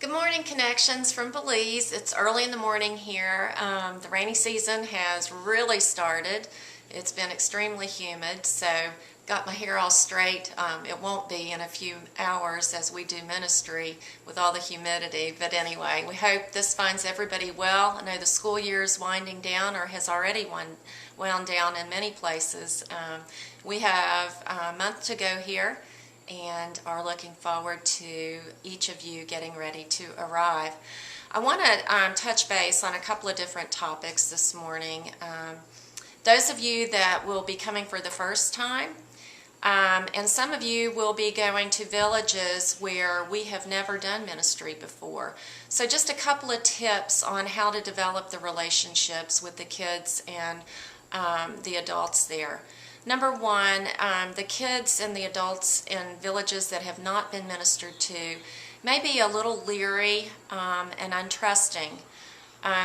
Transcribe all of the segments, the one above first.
Good morning, Connections from Belize. It's early in the morning here. The rainy season has really started. It's been extremely humid, so got my hair all straight. It won't be in a few hours as we do ministry with all the humidity, but anyway, we hope this finds everybody well. I know the school year is winding down or has already wound down in many places. We have a month to go here and are looking forward to each of you getting ready to arrive. I want to touch base on a couple of different topics this morning. Those of you that will be coming for the first time, and some of you will be going to villages where we have never done ministry before. So just a couple of tips on how to develop the relationships with the kids and the adults there. Number one, the kids and the adults in villages that have not been ministered to may be a little leery and untrusting.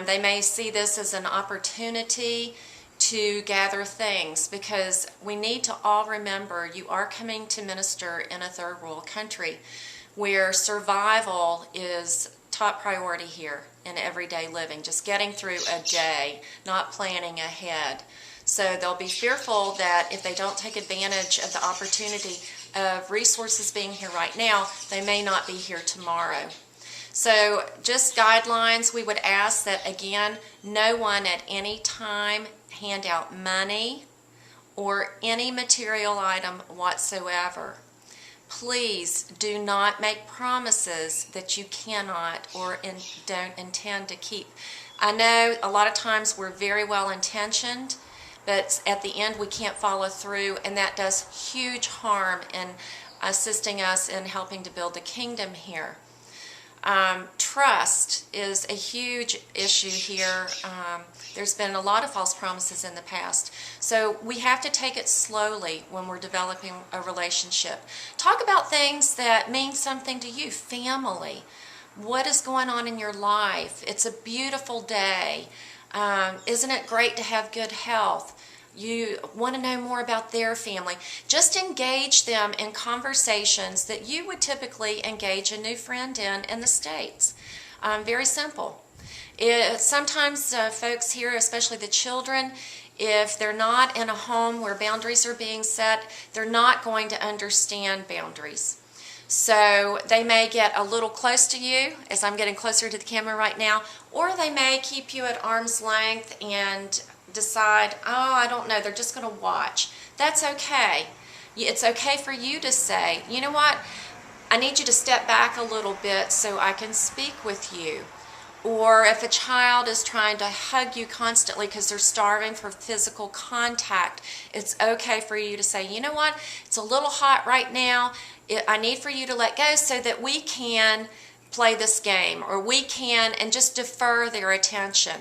They may see this as an opportunity to gather things, because we need to all remember you are coming to minister in a third world country where survival is top priority here in everyday living, just getting through a day, not planning ahead. So they'll be fearful that if they don't take advantage of the opportunity of resources being here right now, they may not be here tomorrow. So just guidelines, we would ask that, again, no one at any time hand out money or any material item whatsoever. Please do not make promises that you cannot or don't intend to keep. I know a lot of times we're very well intentioned, but at the end we can't follow through, and that does huge harm in assisting us in helping to build the kingdom here. Trust is a huge issue here. There's been a lot of false promises in the past. So we have to take it slowly when we're developing a relationship. Talk about things that mean something to you. Family. What is going on in your life? It's a beautiful day. Isn't it great to have good health? You want to know more about their family. Just engage them in conversations that you would typically engage a new friend in the States. Very simple. Sometimes folks here, especially the children, if they're not in a home where boundaries are being set, they're not going to understand boundaries. So they may get a little close to you, as I'm getting closer to the camera right now, or they may keep you at arm's length and decide, oh, I don't know, they're just going to watch. That's okay. It's okay for you to say, you know what, I need you to step back a little bit so I can speak with you. Or if a child is trying to hug you constantly because they're starving for physical contact, it's okay for you to say, you know what, it's a little hot right now. I need for you to let go so that we can play this game, or we can, and just defer their attention.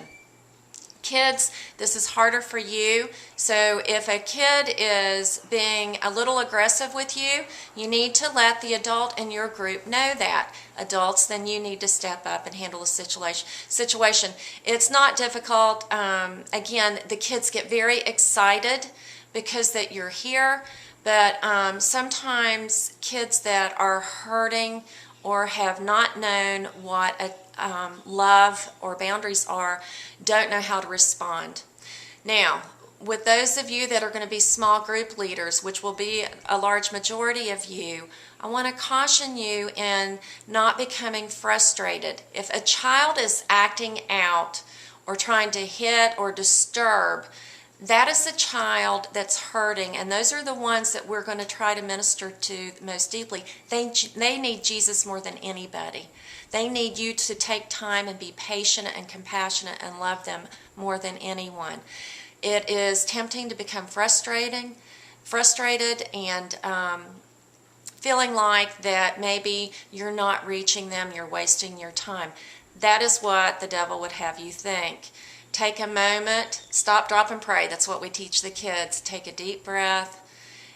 Kids, this is harder for you. So if a kid is being a little aggressive with you, you need to let the adult in your group know that. Adults, then you need to step up and handle the situation. It's not difficult. Again, the kids get very excited because that you're here, but sometimes kids that are hurting or have not known what love or boundaries are, don't know how to respond. Now, with those of you that are going to be small group leaders, which will be a large majority of you, I want to caution you in not becoming frustrated. If a child is acting out or trying to hit or disturb, that is a child that's hurting, and those are the ones that we're going to try to minister to most deeply. They need Jesus more than anybody. They need you to take time and be patient and compassionate and love them more than anyone. It is tempting to become frustrated and feeling like that maybe you're not reaching them, you're wasting your time. That is what the devil would have you think. Take a moment, stop, drop, and pray. That's what we teach the kids. Take a deep breath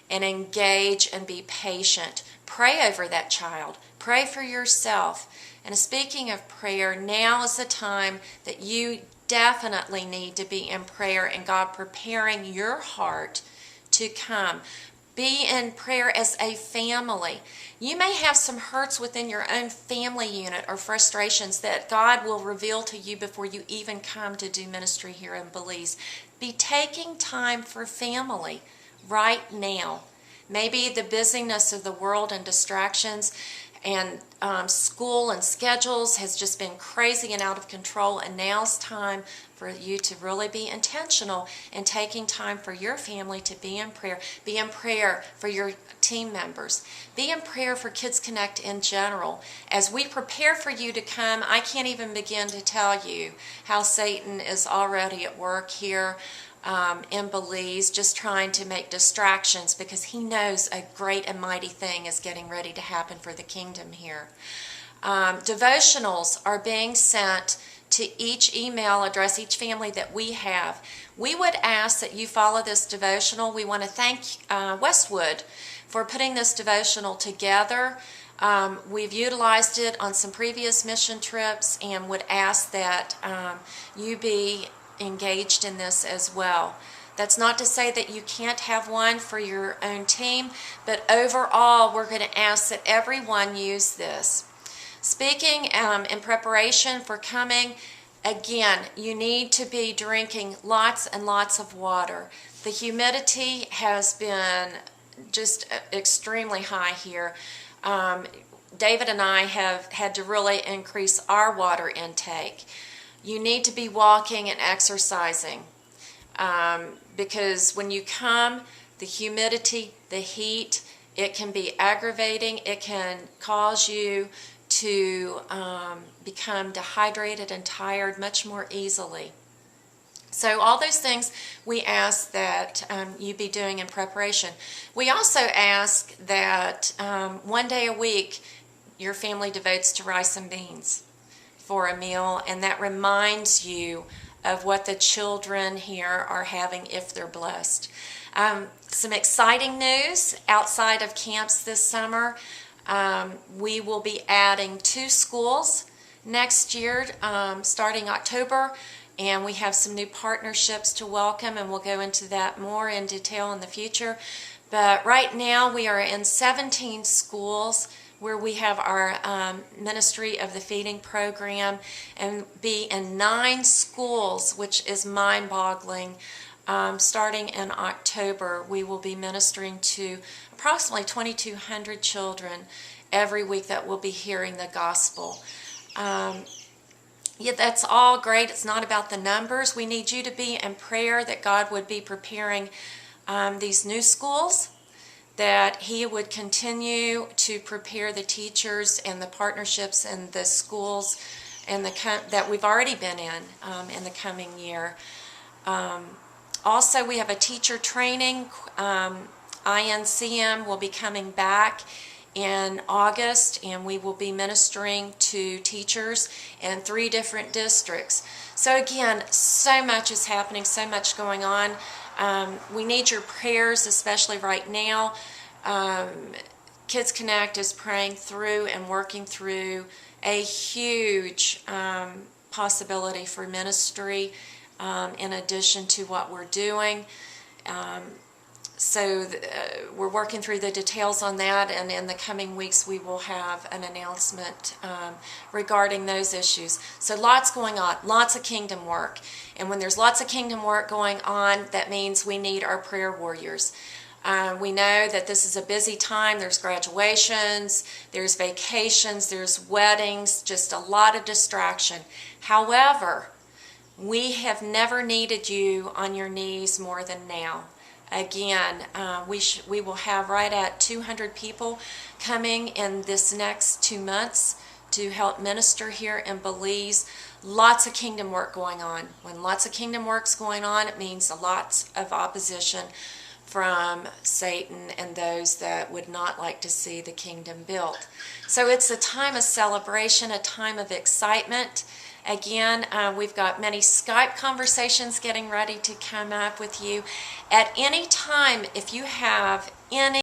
and engage and be patient. Pray over that child. Pray for yourself. And speaking of prayer, now is the time that you definitely need to be in prayer and God preparing your heart to come. Be in prayer as a family. You may have some hurts within your own family unit or frustrations that God will reveal to you before you even come to do ministry here in Belize. Be taking time for family right now. Maybe the busyness of the world and distractions and school and schedules has just been crazy and out of control, and now's time for you to really be intentional in taking time for your family to be in prayer. Be in prayer for your team members. Be in prayer for Kidz Konnect in general. As we prepare for you to come, I can't even begin to tell you how Satan is already at work here in Belize, just trying to make distractions, because he knows a great and mighty thing is getting ready to happen for the kingdom here. Devotionals are being sent to each email address, each family that we have. We would ask that you follow this devotional. We want to thank Westwood for putting this devotional together. We've utilized it on some previous mission trips and would ask that you be engaged in this as well. That's not to say that you can't have one for your own team, but overall we're going to ask that everyone use this. Speaking in preparation for coming, again, you need to be drinking lots and lots of water. The humidity has been just extremely high here. David and I have had to really increase our water intake. You need to be walking and exercising because when you come, the humidity, the heat, it can be aggravating. It can cause you to become dehydrated and tired much more easily. So all those things we ask that you be doing in preparation. We also ask that one day a week your family devotes to rice and beans for a meal, and that reminds you of what the children here are having if they're blessed. Some exciting news outside of camps this summer. We will be adding 2 schools next year starting October, and we have some new partnerships to welcome, and we'll go into that more in detail in the future. But right now we are in 17 schools where we have our Ministry of the Feeding program, and be in 9 schools, which is mind-boggling. Starting in October, we will be ministering to approximately 2,200 children every week that will be hearing the gospel. Yeah, that's all great. It's not about the numbers. We need you to be in prayer that God would be preparing these new schools, that He would continue to prepare the teachers and the partnerships and the schools and that we've already been in the coming year. Also, we have a teacher training. INCM will be coming back in August, and we will be ministering to teachers in 3 different districts. So again, so much is happening, so much going on. We need your prayers, especially right now. Kidz Konnect is praying through and working through a huge possibility for ministry in addition to what we're doing. So we're working through the details on that, and in the coming weeks we will have an announcement regarding those issues. So lots going on, lots of kingdom work. And when there's lots of kingdom work going on, that means we need our prayer warriors. We know that this is a busy time. There's graduations, there's vacations, there's weddings, just a lot of distraction. However, we have never needed you on your knees more than now. Again, we will have right at 200 people coming in this next 2 months to help minister here in Belize. Lots of kingdom work going on. When lots of kingdom work's going on, it means lots of opposition from Satan and those that would not like to see the kingdom built. So it's a time of celebration, a time of excitement. Again, we've got many Skype conversations getting ready to come up with you. At any time, if you have any